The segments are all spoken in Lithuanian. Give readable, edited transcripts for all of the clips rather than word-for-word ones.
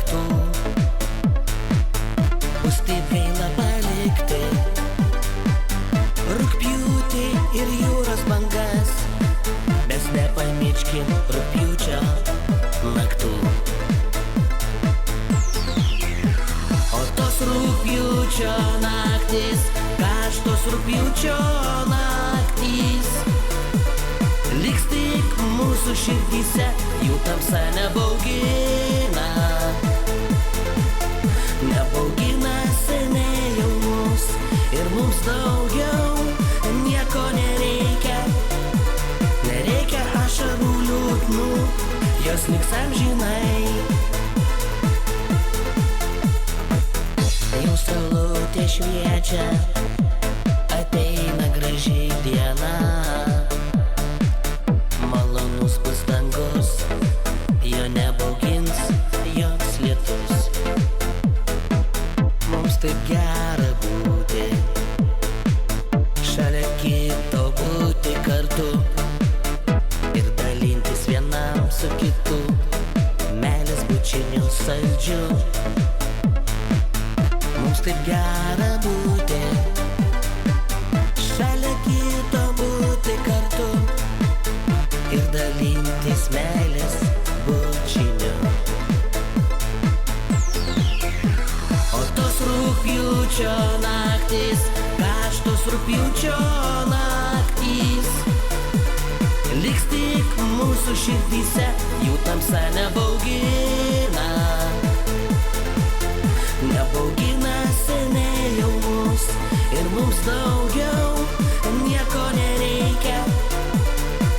naktų. Bus taip gaila palikti rugpjūtį ir jūros bangas. Mes nepamirškim rugpjūčio naktų. O tos rugpjūčio naktis, karštos rugpjūčio naktys, liks tik mūsų širdyse, jų tamsa nebaugina. Nebaugina seniai jau mus ir mums daugiau nieko nereikia. Nereikia ašarų liūdnų, jos liks amžinai. Jau saulutė šviečia, ateina graži diena. Malonus bus dangus, jo nebaugins joks lietus. Mums taip gera būti, šalia kito būti kartu ir dalintis vienam su kitu meilės bučiniu saldžiu. Mums taip gera būti, šalia kito būti kartu ir dalintis meilės bučiniu. O tos rugpjūčio naktis, karštos rugpjūčio naktys, liks tik mūsų širdyse, jų tamsa nebaugina. Nebaugina seniai jau mus ir mums daugiau nieko nereikia.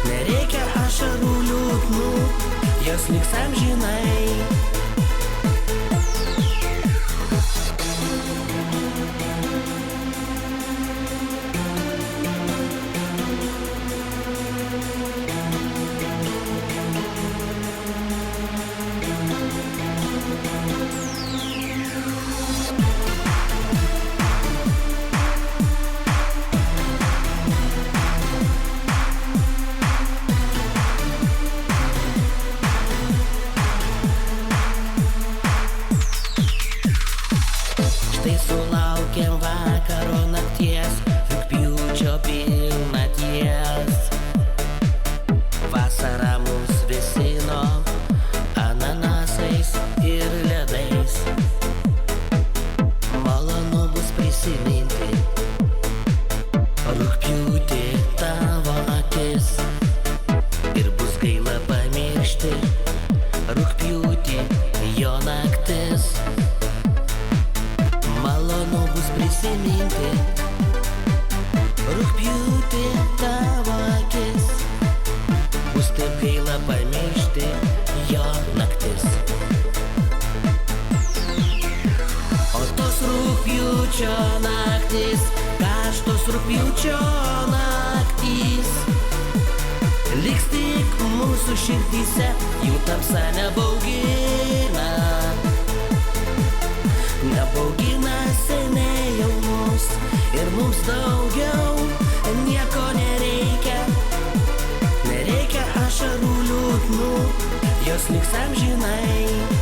Nereikia ašarų liūdnų, jos liks amžinai. Štai sulaukėm vakaro nakties, rugpjūčio pilnaties. Vasara mus vėsino ananasais ir ledais. Malonu bus prisiminti rugpjūtį tavo akis ir bus gaila pamiršti rugpjūtį jo naktis. Malonu bus prisiminti rugpjūtį tavo akis, bus taip gaila pamiršti jo naktis. O tos rugpjūčio naktis, karštos rugpjūčio naktys, liks tik mūsų širdyse, jų tamsa nebaugina. Nebaugina seniai jau mus ir mums daugiau nieko nereikia. Nereikia ašarų liūdnų, jos liks amžinai.